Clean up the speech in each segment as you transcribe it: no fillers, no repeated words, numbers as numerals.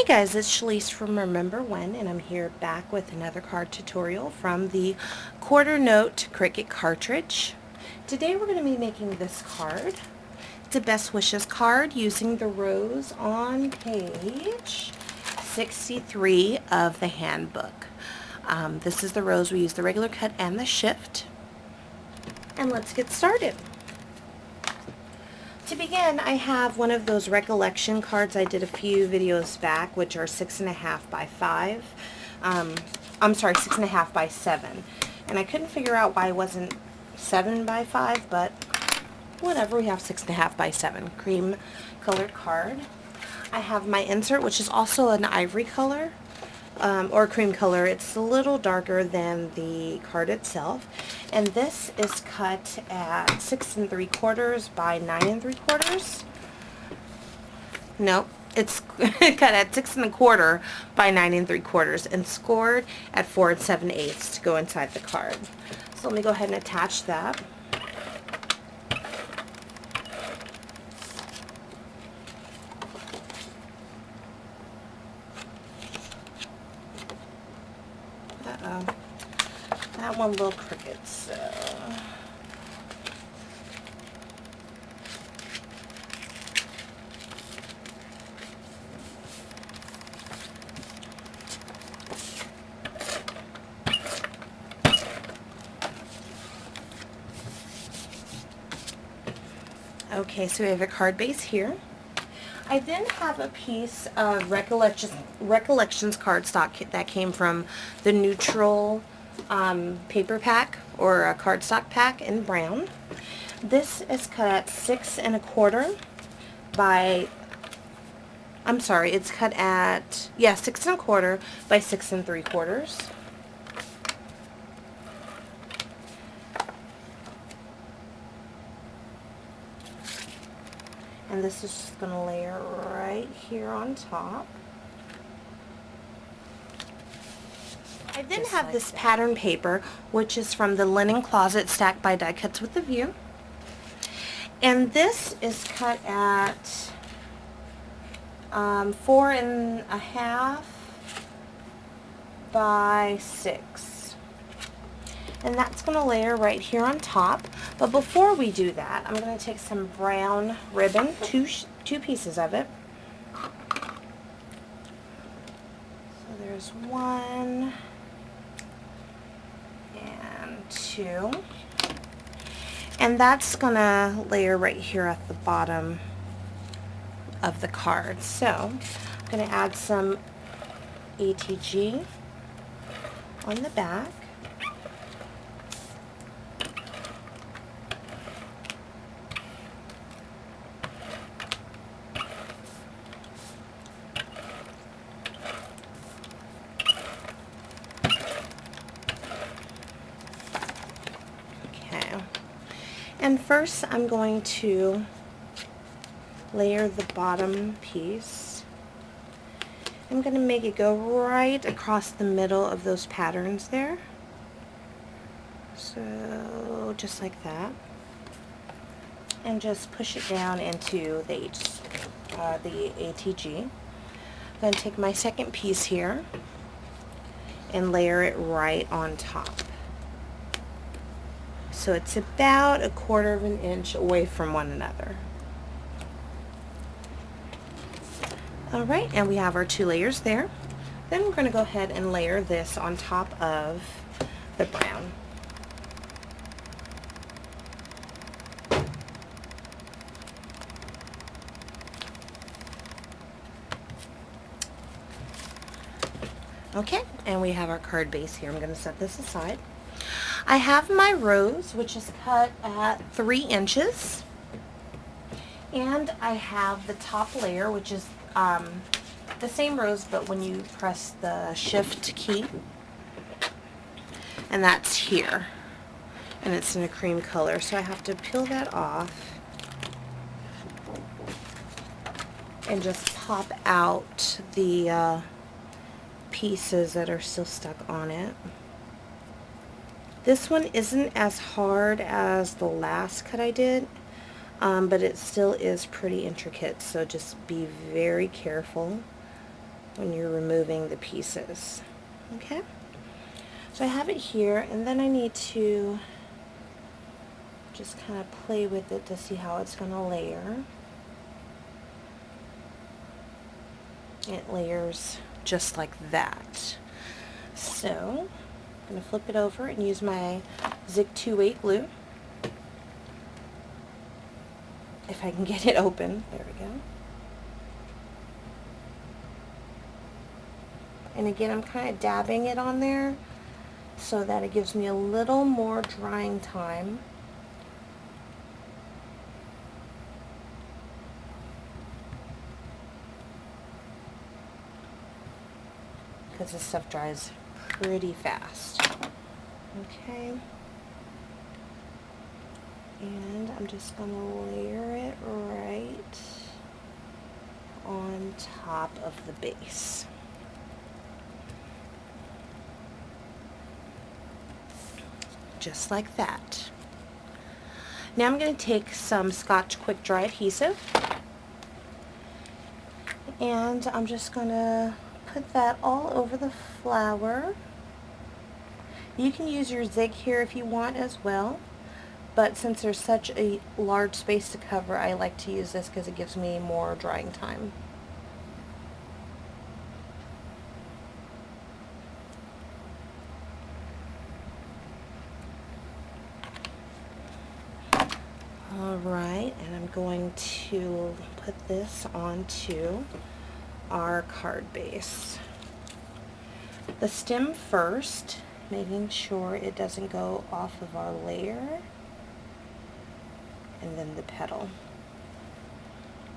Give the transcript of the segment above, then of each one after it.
Hey guys, it's Shalise from Remember When, and I'm here back with another card tutorial from the Quarter Note Cricut cartridge. Today we're going to be making this card. It's a Best Wishes card using the rose on page 63 of the handbook. This is the rose. We use the regular cut and the shift. And let's get started. To begin, I have one of those recollection cards I did a few videos back, which are 6.5 by 5. I'm sorry, 6.5 by 7. And I couldn't figure out why it wasn't 7 by 5, but whatever, we have 6.5 by 7. Cream colored card. I have my insert, which is also an ivory color, or cream color. It's a little darker than the card itself. And this is cut at 6 3/4 by 9 3/4. Nope, it's cut at 6 1/4 by 9 3/4 and scored at 4 7/8 to go inside the card. So let me go ahead and attach that. That one little Cricut, so okay, so we have a card base here. I then have a piece of Recollections cardstock that came from the neutral paper pack, or a cardstock pack in brown. This is cut at 6 1/4 by, I'm sorry, it's cut at, 6 1/4 by 6 3/4. And this is just going to layer right here on top. I then have like this pattern paper, which is from the Linen Closet Stacked by Die Cuts with a View. And this is cut at 4 1/2 by 6. And that's going to layer right here on top. But before we do that, I'm going to take some brown ribbon, two pieces of it. So there's 1 and 2. And that's going to layer right here at the bottom of the card. So I'm going to add some ATG on the back. And first I'm going to layer the bottom piece. I'm going to make it go right across the middle of those patterns there. So just like that. And just push it down into the ATG. I'm going to take my second piece here and layer it right on top. So it's about 1/4 of an inch away from one another. Alright, and we have our 2 layers there. Then we're going to go ahead and layer this on top of the brown. Okay, and we have our card base here. I'm going to set this aside. I have my rose, which is cut at 3 inches, and I have the top layer, which is the same rose, but when you press the shift key, and that's here, and it's in a cream color, so I have to peel that off and just pop out the pieces that are still stuck on it. This one isn't as hard as the last cut I did, but it still is pretty intricate, so just be very careful when you're removing the pieces. Okay? So I have it here, and then I need to just kind of play with it to see how it's going to layer. It layers just like that. So I'm going to flip it over and use my Zig 2-8 glue. If I can get it open. There we go. And again, I'm kind of dabbing it on there so that it gives me a little more drying time. Because this stuff dries pretty fast. Okay. And I'm just going to layer it right on top of the base. Just like that. Now I'm going to take some Scotch Quick Dry adhesive, and I'm just going to put that all over the flower. You can use your zig here if you want as well, but since there's such a large space to cover, I like to use this because it gives me more drying time. Alright, and I'm going to put this onto our card base. The stem first, making sure it doesn't go off of our layer, and then the petal.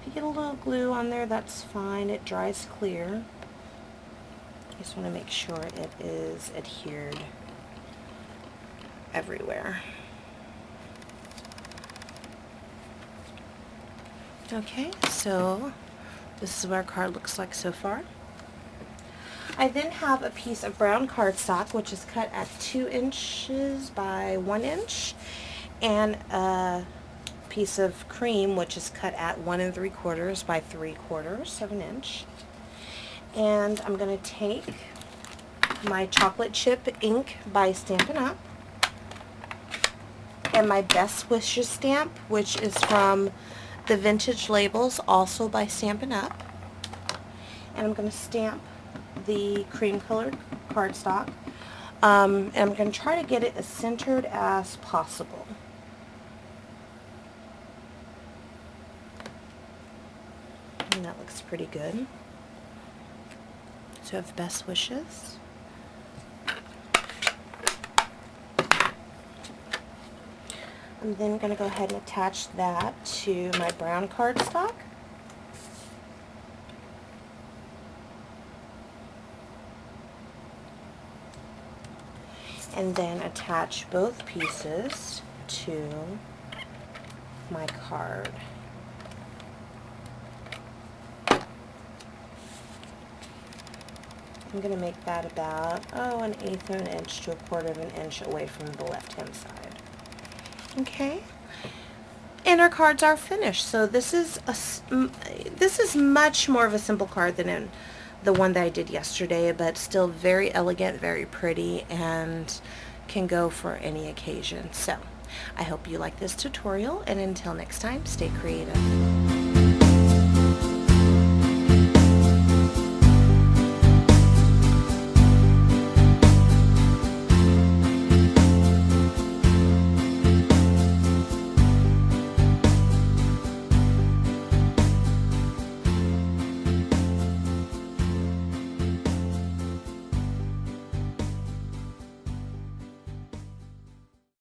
If you get a little glue on there, that's fine. It dries clear. I just want to make sure it is adhered everywhere. Okay, so this is what our card looks like so far. I then have a piece of brown cardstock, which is cut at 2 inches by 1 inch, and a piece of cream, which is cut at 1 3/4 by 3/4 of an inch. And I'm going to take my chocolate chip ink by Stampin' Up! And my Best Wishes stamp, which is from the Vintage Labels, also by Stampin' Up! And I'm going to stamp the cream colored cardstock. And I'm going to try to get it as centered as possible. And that looks pretty good. So I have Best Wishes. I'm then going to go ahead and attach that to my brown cardstock. And then attach both pieces to my card. I'm going to make that about, 1/8 of an inch to 1/4 of an inch away from the left-hand side. Okay, and our cards are finished. So this is much more of a simple card than in the one that I did yesterday, but still very elegant, very pretty, and can go for any occasion. So I hope you like this tutorial, and until next time, stay creative.